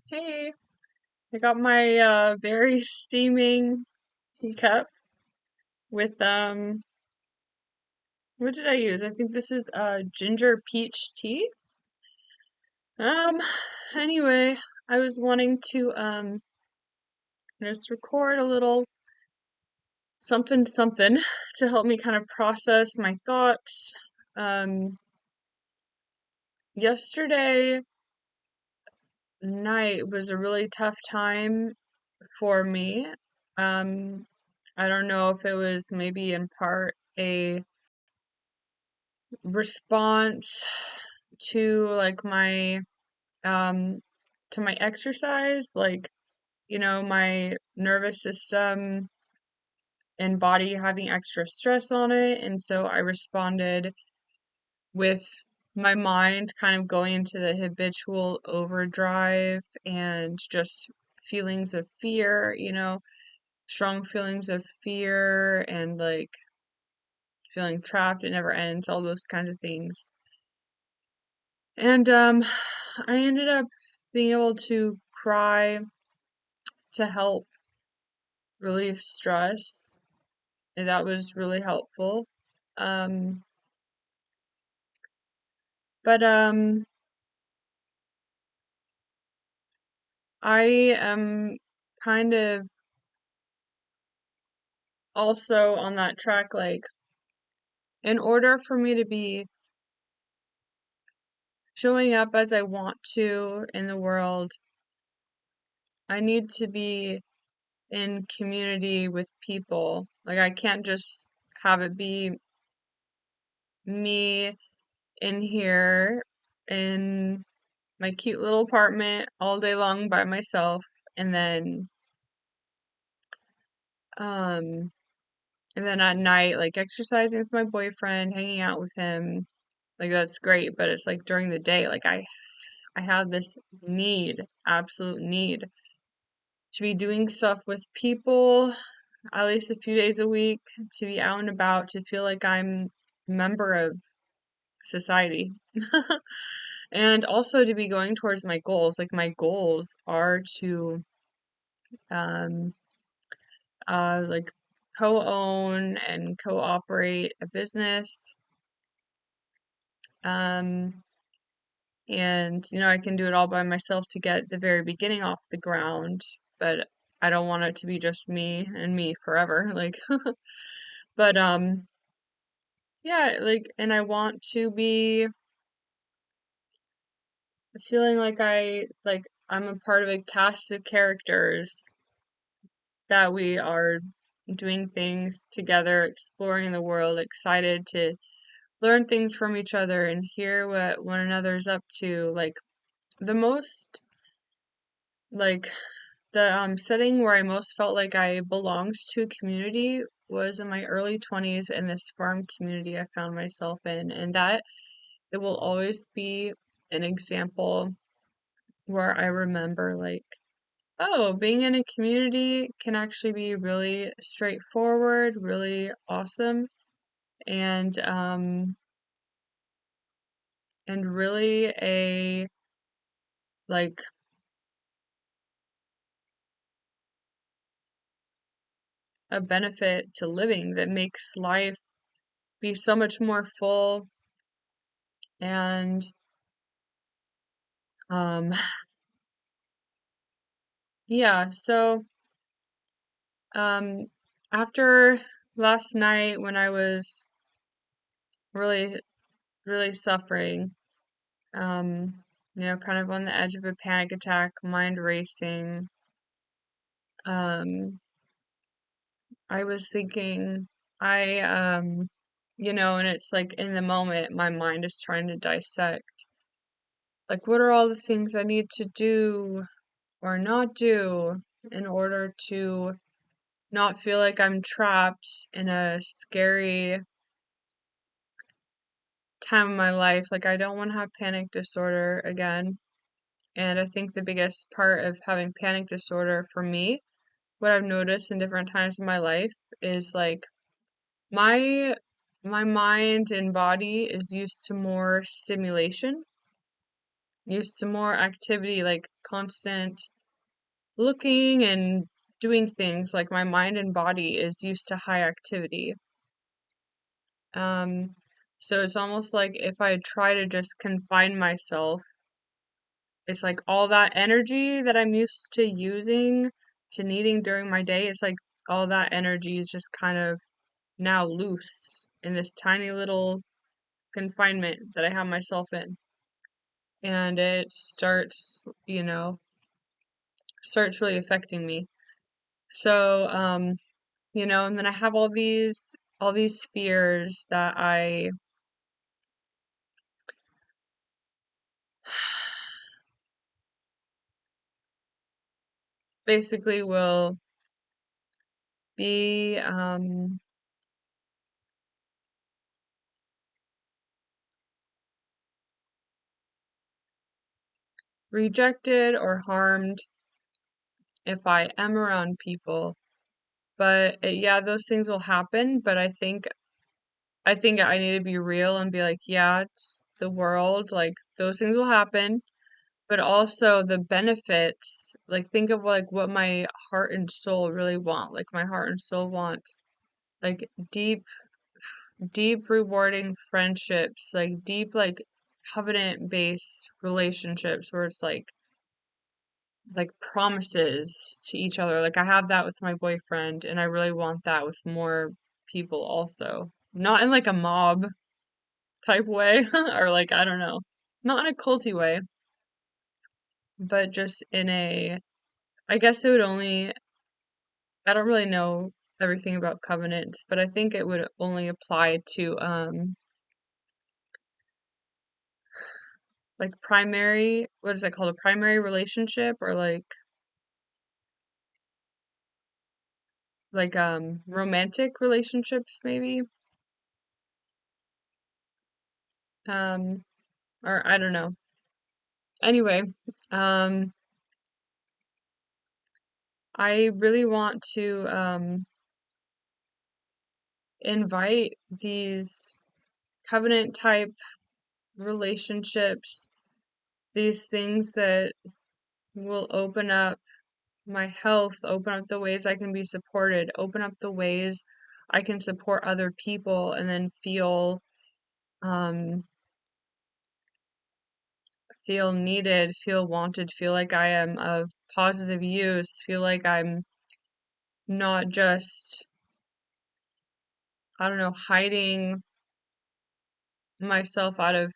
Hey, I got my very steaming teacup with what did I use? I think this is ginger peach tea. Um anyway, I was wanting to just record a little something something to help me kind of process my thoughts. Um Yesterday night was a really tough time for me. Um I don't know if it was maybe in part a response to um my exercise, like, my nervous system and body having extra stress on it, and so I responded with my mind kind of going into the habitual overdrive and just feelings of fear, strong feelings of fear and like feeling trapped, it never ends, all those kinds of things. And I ended up being able to cry to help relieve stress, and that was really helpful. Um, but I am kind of also on that track, like, in order for me to be showing up as I want to in the world, I need to be in community with people. Like, I can't just have it be me in here in my cute little apartment all day long by myself, and um then at night like exercising with my boyfriend, hanging out with him. Like, that's great, but it's like during the day, like I have this absolute need to be doing stuff with people at least a few days a week, to be out and about, to feel like I'm a member of society. And also to be going towards my goals. Like, my goals are to um like co-own and co-operate a business. Um and I can do it all by myself to get the very beginning off the ground, but I don't want it to be just me and me forever. Like, but yeah, like, and I want to be feeling like I'm a part of a cast of characters that we are doing things together, exploring the world, excited to learn things from each other and hear what one another's up to. Like, the most, like, the setting where I most felt like I belonged to a community was in my early 20s in this farm community I found myself in. And that it will always be an example where I remember, like, oh, being in a community can actually be really straightforward, really awesome, and really like a benefit to living that makes life be so much more full. And um yeah, so um after last night when I was really really suffering, kind of on the edge of a panic attack, mind racing, um I was thinking, I and it's like in the moment my mind is trying to dissect, like, what are all the things I need to do or not do in order to not feel like I'm trapped in a scary time of my life. Like, I don't want to have panic disorder again. And I think the biggest part of having panic disorder for me, what I've noticed in different times in my life, is like my my mind and body is used to more stimulation, used to more activity. Like, constant looking and doing things. Like my mind and body is used to high activity. Um, so it's almost like if I try to just confine myself, it's like all that energy that I'm used to using to needing during my day, it's like all that energy is just kind of now loose in this tiny little confinement that I have myself in. And it starts really affecting me. So, and then I have all these fears that I basically will be rejected or harmed if I am around people. But yeah, those things will happen, but I think I need to be real and be like, yeah, it's the world, like those things will happen, but also the benefits, like think of like what my heart and soul really want. Like my heart and soul wants like deep rewarding friendships, like deep like covenant based relationships where it's like promises to each other. Like I have that with my boyfriend and I really want that with more people also. Not in like a mob type way or like I don't know. Not in a culty way, but just in a I guess it would only I don't really know everything about covenants, but I think it would only apply to like primary, what is that called? A primary relationship or like romantic relationships maybe. Um or I don't know. Anyway, um I really want to invite these covenant type relationships, these things that will open up my health, open up the ways I can be supported, open up the ways I can support other people and then um feel needed, feel wanted, feel like I am of positive use, feel like I'm not just, I don't know, hiding myself out of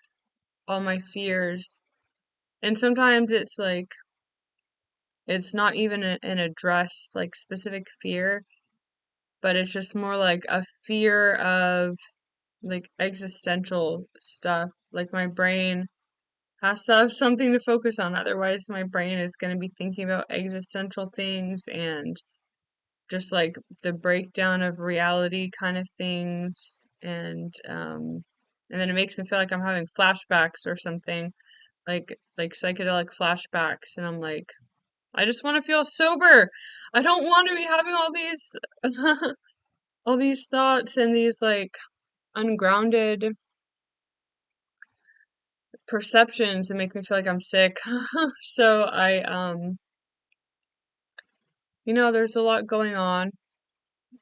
all my fears. And sometimes it's not even an addressed like specific fear, but it's just more like a fear of like existential stuff. Like my brain has to have something to focus on, otherwise my brain is going to be thinking about existential things and just like the breakdown of reality kind of things, and then it makes me feel like I'm having flashbacks or something, like psychedelic flashbacks, and I'm like, I just want to feel sober. I don't want to be having all these all these thoughts and these like ungrounded perceptions that make me feel like I'm sick. So there's a lot going on,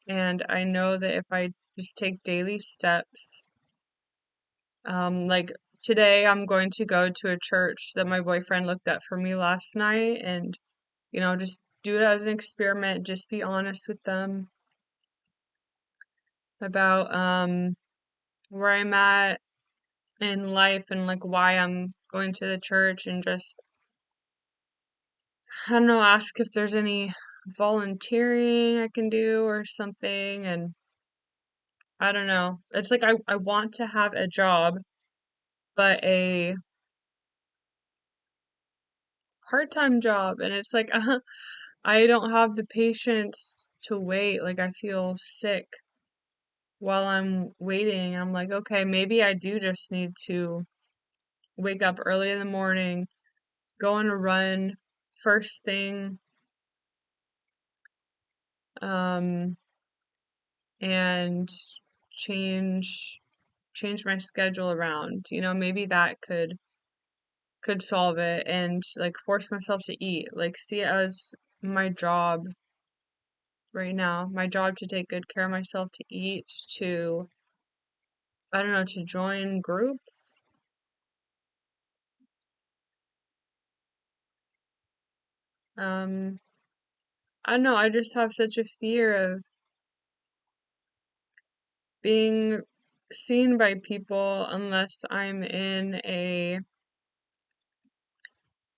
and I know that if I just take daily steps, like today I'm going to go to a church that my boyfriend looked at for me last night, and just do it as an experiment, just be honest with them about where I'm at in life and like why I'm going to the church, and just I don't know, ask if there's any volunteering I can do or something. And I don't know. It's like I want to have a job, but a part-time job. And it's like I don't have the patience to wait. Like I feel sick while I'm waiting. I'm like, okay, maybe I do just need to wake up early in the morning, go on a run first thing, um, and change my schedule around. Maybe that could could solve it and like force myself to eat. Like see it as my job right now, my job to take good care of myself, to eat, to I don't know, to join groups. Um, I don't know, I just have such a fear of being seen by people unless I'm in a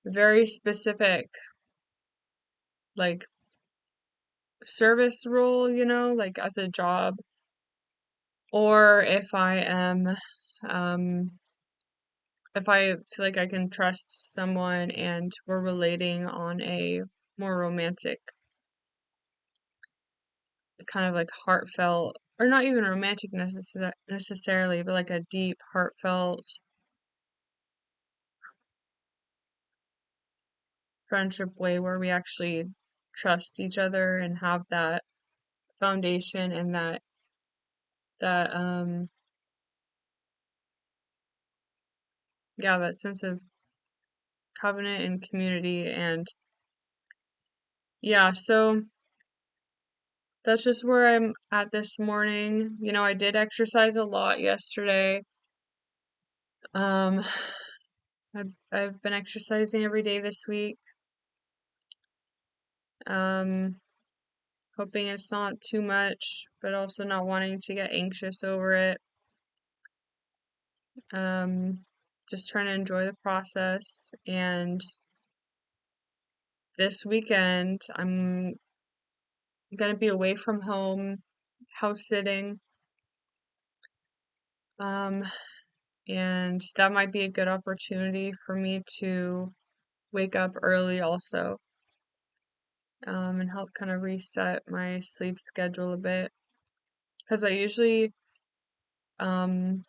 very specific like service role, like as a job, or um if I feel like I can trust someone and we're relating on a more romantic, kind of like heartfelt, or not even romantic necessarily, but like a deep, heartfelt friendship way where we actually trust each other and have that foundation and that yeah, that sense of covenant and community. And yeah, so that's just where I'm at this morning. I did exercise a lot yesterday. Um, I've been exercising every day this week. Um, hoping it's not too much, but also not wanting to get anxious over it. Um, just trying to enjoy the process. And this weekend, I'm gonna be away from home, house sitting. Um, and that might be a good opportunity for me to wake up early also, and help kind of reset my sleep schedule a bit. Because um,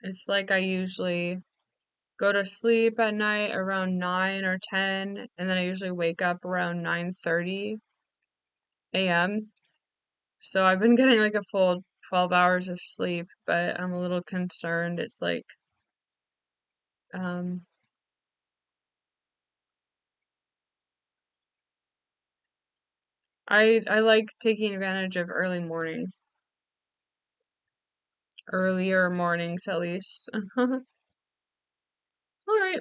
it's like I usually go to sleep at night around 9 or 10, and then I usually wake up around 9:30 a.m. So I've been getting like a full 12 hours of sleep, but I'm a little concerned. It's like um I like taking advantage of early mornings. Earlier mornings at least. All right.